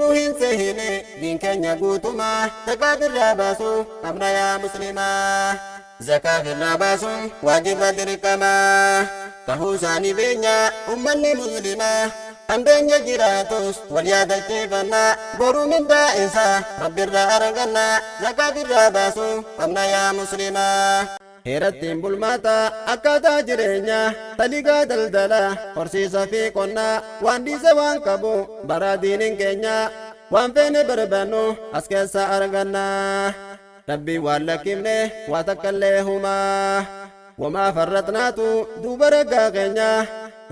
nuhin sehine din kenya gutuma zakafir rabasu amna ya muslima zakafir rabasu wajiba dirikama tahusani benya ummanni muslima ambenya jiratus waliyada kifana boru min da'isa rabbirra aragana zakafir rabasu amna ya muslima Heeratiin bulmaata akkaataa jireenya taligaa daldala horsiisa fi qonna waan dhiise waan qabu bara diiniin keenya waan feene barbaannu as keessa arganna rabbii waan lakkifne waa takkallee humaa wamaa farratnaatu duuba ragaa keenya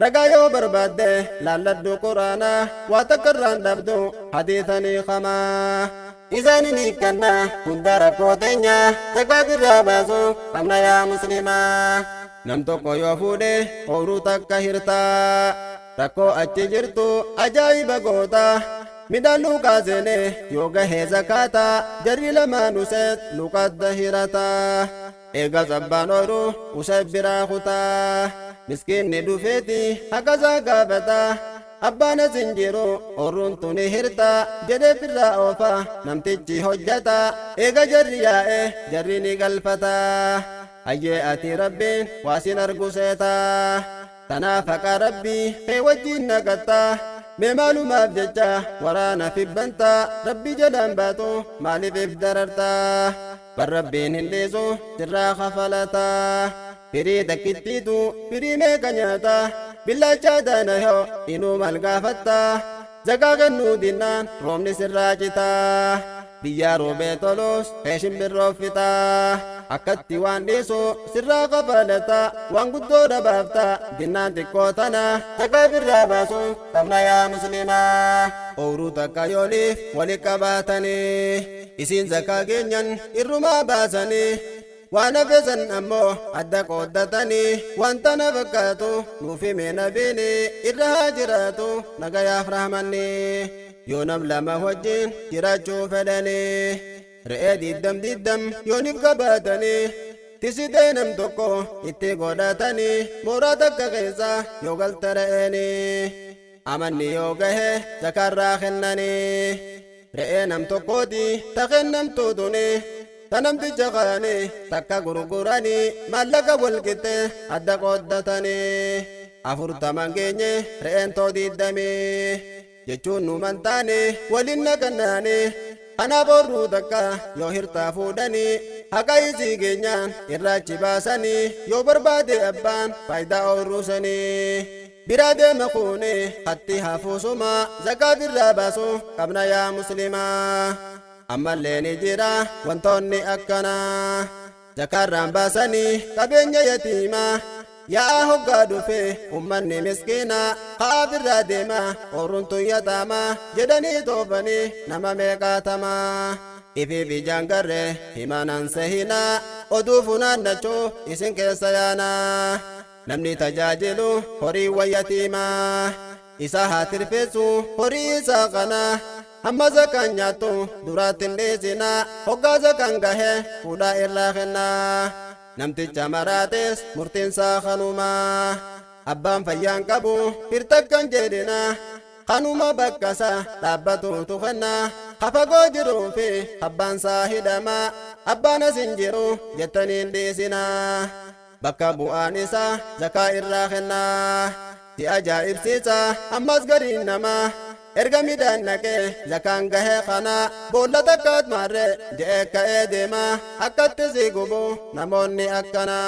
ragaa yoo barbaadde laalladdu quraana waa takkarraan dhabdu hadiisanii qamaa إذاني كنا كندر كوتنيا تكبر راباسو قمنا يا مسلما نمتوكو يوفودي قوروتك كهرتا تكو أتجرتو أجايب قوتا مدان لوكا زيني يوغا هزكاتا جري لما نسيت لوكا الدهيرتا إيغا زبانورو وسبرا خطا مسكين ندوفيتي هكذا قابتا Abbaan sinjiru orruun tuni hirta jedhe firraa oofa namtichi hojjata eega jarri yaa'e jarri ni galfata hayyee ati rabbiin waasin argu seeta tanaaf haqa rabbii kee wajjiin naqatta mee maalumaaf jecha waraana fibbanta rabbi jedhaan baatu maaliif dararta bar rabbiin hin dhiisu sirraa kafalata firii takkittiitu firii meeqa nyaata billacha dana yo inu malgafatta zakaa kennu dinnan roobni sirraa cita biyya roobee tolus keeshin birroo fita akkatti waan dhiisu sirraa kafalata waan guddoo dhabaafta dinnaan xiqqoo tana zakaa birraa baasu qabna yaa muslimaa ooruu takka yooliif wali qabaatanii isiin zakaa keenyan irrumaa baasanii وانا فزن امو ادى قدتني وانت نفكاتو نوفي من بيني الرهاجراتو نقا يا فرحمني يونم لما وجين جراجو فدني رئيدي الدم يونف قباتني تسيدينم توكو اتي قدتني مرادك غيزا يوغل ترئيني امني يوغه ذكر راخنني رئينم توكو دي تخنم تودوني tanamti jaqani takka gurgurani mallaqa walqixxe adda qoddatani afurtaman geenye re'een too diddami jechuun numan taane walin naqannaani kanaaf horruu takka yoo hirtaa fuudhani haqa isii keenyaan irraachi baasani yoo barbaade abbaan faayidaa horruusanii biraa deema kuune hatti hafuusuma zakaa birraa baasu qabna yaa muslimaa amma leeni jira wantoonni akkana zakarraan baasanii qabeenya yatiima yaa hoggaa dhufe ummanni miskiina haafirraa deema orruntu yataama jedhanii toofanii nama meeqaatama ifi bijaan garre himanan sehina oduu funaannachuu isin keessa yaana namni tajaajilu horii wayyatiima isa haa tirfeessu horii isaa kana amma zakaan nyaattu duraatin dhiisina hoggaa zakaan gahe fuudhaa irraa kenna namticha maraates murtiinsaa kanuma abbaan fayyaan qabu hirtakkan jedhina kanuma bakkasa dhaabbatuutu kenna hafagoo jiruu fi abbaansaa hidhama abbaan asin jiru jettaniin dhiisina bakka bu'aan isaa zakaa irraa kenna si ajaa'ibsiisa ammas gariin namaa erga midhaan naqee zakaan gahee kana boolla takkaat maarre je'ee ka'ee deema akkatti si gubu namoonni akkana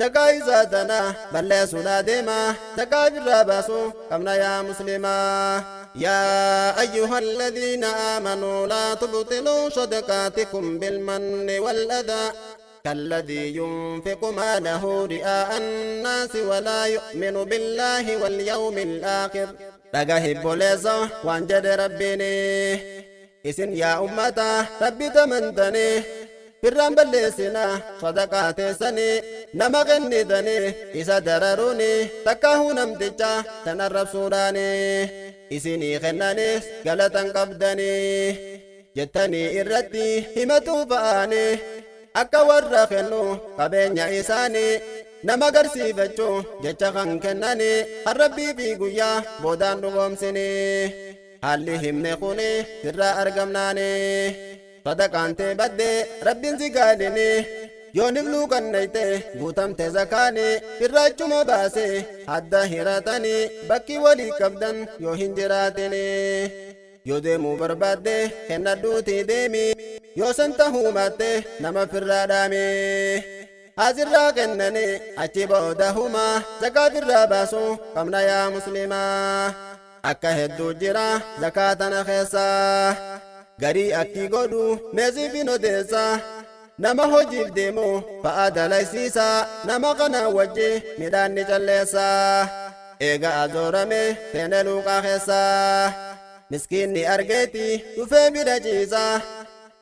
zakaa isaa tana balleessuudhaa deema zakaa birraa baasu qabna yaa muslimaa يا أيها الذين آمنوا لا تبطلوا صدقاتكم بالمن والأذى كالذي ينفق ماله رئاء الناس ولا يؤمن بالله واليوم الآخر dhagahi boleessa waan jedhe rabbiini isin yaa ummata rabbi tamantanii firraan balleessina sadaqaa teessanii nama kennitanii isa dararuuni takkahuu namticha tan arrabsuudhaani isinii kennanis galatan qabdanii jettanii irratti himatuu ba'anii akka warra kennu qabeenya isaanii nama garsiifachuu jecha kan kennanii harrabbii fi guyyaa boodaan dhugoomsini haalli himne kuni sirraa argamnaani sadaqaante badde rabbiin si gaadini yoo nifluu kannayte guutamte zakaani firraachuma baase hadda hiratani bakki walii qabdan yoo hin jiraatini yoo deemuu barbaadde kennadhuutii deemi yoo san tahuu maatte nama firraa dhaami hazirraa kennani achi booda huma zakaa firraa baasu qabna yaa muslimaa akka hedduu jira zakaatana keessa garii akki godhu meesiifin odeessa nama hojiif deemu fa'a dalaysiisa nama kana wajji midhaan ni calleessa eega azoorame seene luuqaa keessa miskiinni argeeti dhufee midhaciisa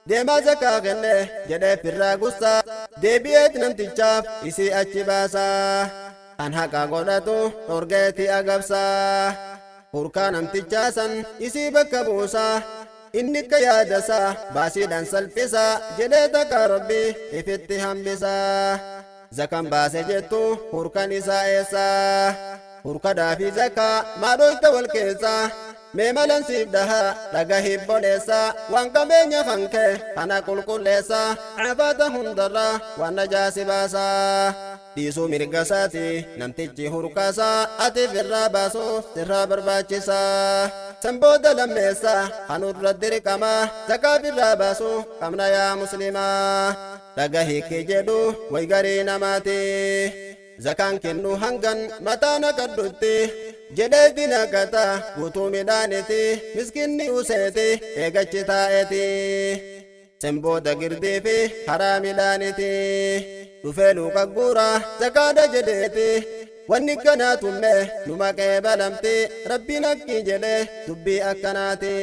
deemaa zakaa kenne jedhee firraa gussa deebi'eet namtichaaf isii achi baasa kan haqa godhatu dhorgeeti agabsa hurkaa namtichaasan isii bakka buusa inni ka yaadasa baasiidhaan salphisa jedhee takka rabbi ifitti hambisa zakan baase jettu hurkan isaa eessa hurkadhaa fi zakaa maadhoyta wal keessa mee malansiif dhaha dhaga hibboleessa waan qabeenya kanke kana qulqulleessa cafaata hundarra waan najaasi baasa dhiisuu mirgasaati namtichi hurkaasa ati firraa baasuuf sirraa barbaachisa san booda lammeessa kanurra dirqama zakaa firraa baasu qabna yaa muslimaa dhaga hiikki jedhu way garii namaati zakaan kennu hangan mataana kaddutti jedhee dinagata guutuu midhaaniti miskinni useeti eegachi taa'eti sen booda girdii fi haraa midhaaniti dhufee luuqa guura zakaadha jedheeti wanni kanaa tumme numa qeebalamti rabbiin akki jedhe dubbii akkanaati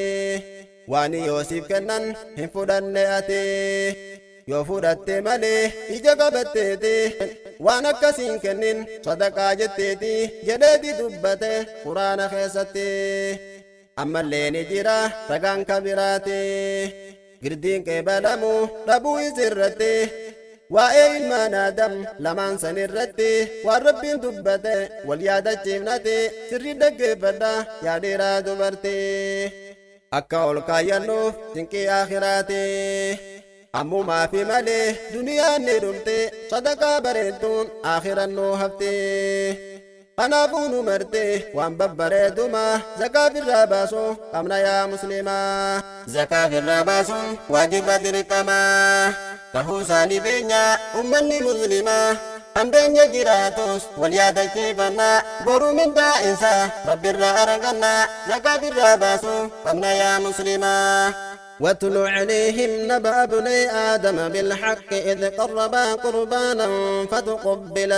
waan yoosiif kennan hin fudhanne ati yoo fudhatte malee ija qabatteeti waan akkasiin kennin sadaqaa jetteeti jedheeti dubbate quraana keessatti ammallee ni jira ragaan kabiraati girdiin qeebalamu dhabuu isirratti waa'ee ilmaan aadam lamaan san irratti waan rabbiin dubbate wal yaadachiifnati sirri dhaggeeffadha yaa dhiiraa dubartii akka ol kaayyannuuf dinqii aakhiraati ammumaa fi malee duniyaan ni dhumte sadaqaa bareedduun aakhiran nuu hafte kanaafuu nu marte waan babbareeduma zakaa firraa baasu qabna yaa muslimaa zakaa firraa baasuun waajiba dirqamaa tahuu isaanii beenya ummanni muslimaa hambeenya jiraatus wal yaadachiifannaa boruu mindaa isa rabbirraa argannaa zakaa firraa baasu qabna yaa muslimaa واتل عليهم نبأ ابني آدم بالحق إذ قربا قربانا فتقبل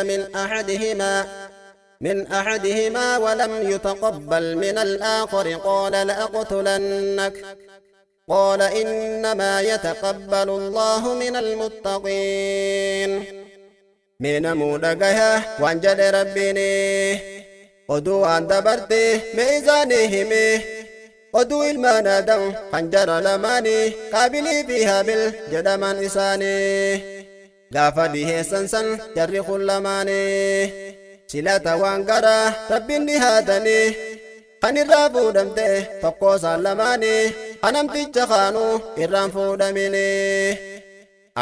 من أحدهما ولم يتقبل من الآخر قال لأقتلنك قال إنما يتقبل الله من المتقين من مودقها وانجل ربيني ودو أن دبرتي ميزانهم oduu ilmaan aadam hanjara lamaani qaabilii fi haabil jedhaman isaani gaafa dhiheessan san jarri kun lamaani silata waan gara rabbiin dhihaatani kan irraa fuudhamte tokko isaan lamaani kanamticha kaanu irraan fuudhamini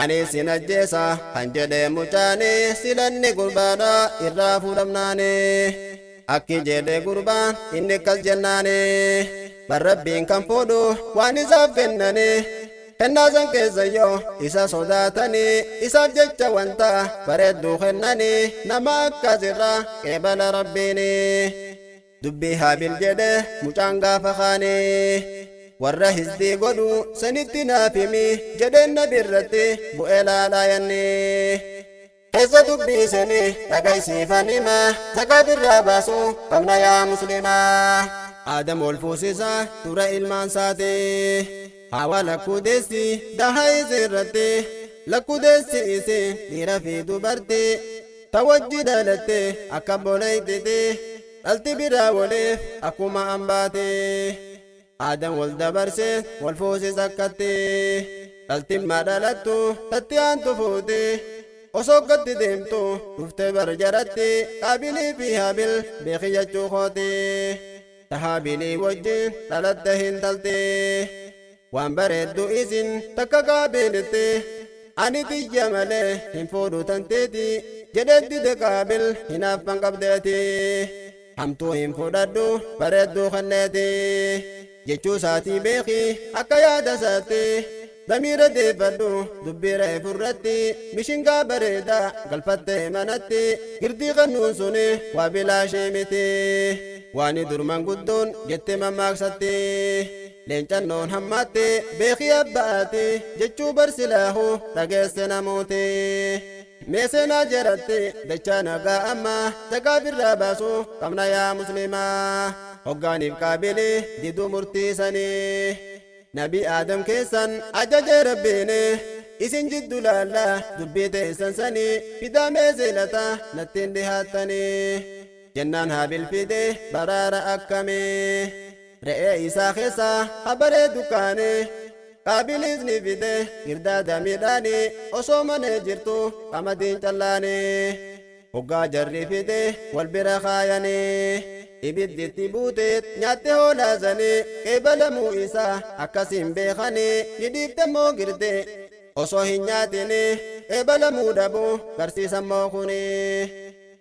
ani sin ajjeesa kan jedhe mucaani silanni gurbaadha irraa fuudhamnaani akki jedhe gurbaan inni akkas jennaani barrabbiin kan fuudhu waan isaaf kennani kennaasan keessayyoo isa sodaatani isaaf jecha wanta bareedduu kennani nama akkasirra qeebala rabbiini dubbii haabil jedhe mucaan gaafa kaani warra hisdii godhu sanitti naaf himi jedheen nabirratti bu'ee laalaayanni keessa dubbii sani dhagaysiifanima zakaa firraa baasu qabna yaa muslimaa Adam ol fuusisa tura ilmaan saate hawa lakkuudeessi daha isirratti lakkuudeessi isi dhiira fi dubarti tawajji dhalatte akka boleeytite dhalti biraa waliif akkuma ambaate Adam wal dabarse wal fuusisa akkatti dhalti ilmaa dhalattu tatti aantu fuute osoo gatti deemtu dhufte barjaratti qaabilii fi haabil beekii jechuu kooti tahaabinii wajjin dhalatte hin talte waan bareeddu isin takka qaabeelette ani tiyya malee hin fuudhu tanteeti jedhetti de qaabil hinaaffan qabdeeti hamtuu hin fudhadhu bareedduu kanneeti jechuu isaatii beeki akka yaada isaatti damiira deeffadhu dubbiira ifurratti mishingaa bareeda galfattee manatti girdii kannuun suni waa bilaashee miti waani durman guddoon jette mammaaqsatti leencannoon hammaatte beekii abbaati jechuu barsilaahu dhageesse namooti meeseenaa jedhatte dachaa nagaa amma sagaafirraa baasu qabna yaa muslimaa hoggaaniif qaabili diduu murtiisanii nabi aadam keessan ajajee rabbiine isin jiddu laalla dubbii teessan sanii fidaa meeseelata nattiin dhihaattanii jennaan haabil fide baraara akkamii re'ee isaa keessa habaree dukkaane qaabiliis ni fide girdaada midhaani osoo manee jirtu qamadiin callaane hoggaa jarri fide wal bira kaayanii ibidditti buuteet nyaatte hoolaasanii qeebalamuu isaa akkasiin beekanii ni dhiiftammoo girde osoo hin nyaatini qeebalamuu dhabuu garsiisammoo kuni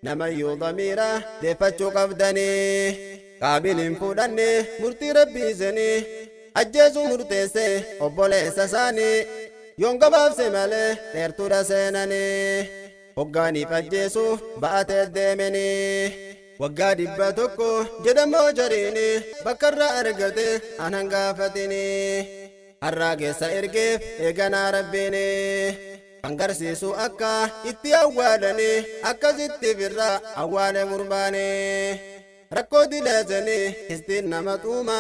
namayyuu damiira deeffachuu qabdanii qaabiliin fuudhanne murtii rabbiisanii ajjeesuu murteesse obboleessa isaanii yoon gabaabse malee dheertuudha seenanii hoggaaniif ajjeesuu ba'atee deemanii waggaa 100 jedhamoo jariini bakkarraa argate anan gaafatini harraa geessa ergeef eeganaa rabbiini angarsiisu akka itti awwaalani akkasitti firraa awwaale murbaani rakkoo dileesani istiin nama xuuma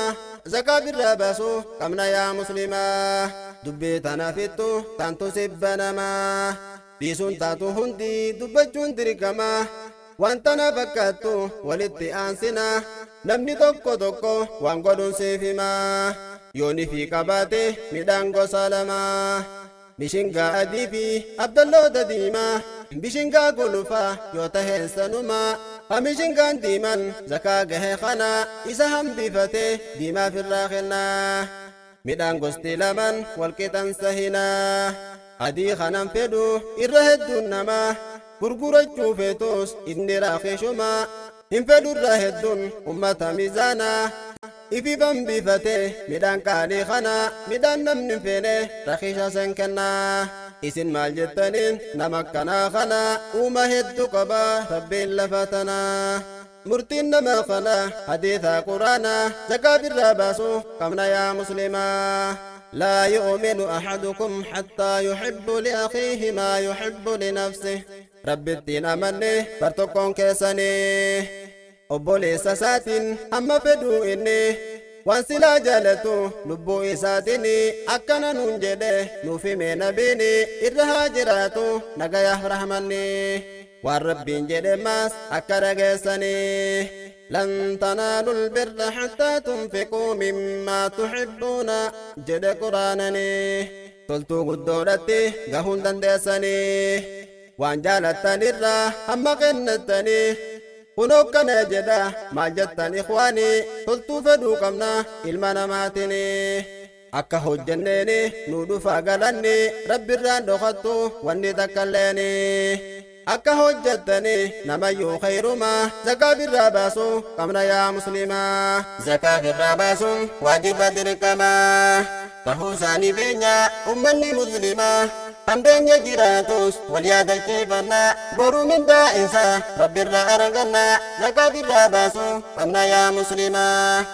zakaa birraa baasu qabna yaa muslimaa dubbii tanafittu tantu sibba namaa dhiisuun taatu hundi dubbachuun dirqama wanta na fakkaattu walitti aansina namni tokko waan godhuun siif himaa yooni fi qabaate midhaan gosa lama bishingaa adii fi abdalloota diimaa bishingaa gulufaa yoo taheen sanuma hamishingaan diiman zakaa gahee kana isa hambifate diimaaf irraa kennaa midhaan gosti laman walqixan sahinaa adii kanan fedhu irra hedduun namaa gurgurachuu feetus inni raaqishuma hin fedhurra hedduun ummata mizaanaa ifi bambifate midhaan qaalii kana midhaan namni feene raqiisha sen kennaa isin maal jettaniin nama akkanaa kana uuma hedduu qaba rabbiin lafa tanaa murtiin nama kana hadiisa quraanaa zakaa birraa baasu qabna yaa muslimaa لا يؤمن أحدكم حتى يحب لأخيه ما يحب لنفسه رب الدين أمني برتقون كيساني أبولي ساساتين أما فدو إني وانسلا جالتو لبو إساتيني أكنا ننجده نوفي من بيني إرها جراتو نغايا رحمني والربين جده ماس أكرا كيساني لن تنالوا البر حتى تنفقوا مما تحبون جد قرانني تلتو قدورتي قهون دندسني وان جالتني الرا هم قنتني قنوكنا جدا ما جدتن إخواني تلتو فدو قمنا إلمنا ماتني أكا هجنني نودو فاقلني رب الران دخطو واني تكاليني akka hojjattani namayyuu khayruma zakaa birraa baasu qabna yaa muslimaa zakaa birraa baasuun waajiba dirqamaa tahuu isaanii beenya ummanni muslimaa hambeenya jiraatus wal yaadachiifannaa boruu mindaa isaa rabbirraa argannaa zakaa birraa baasu qabna yaa muslimaa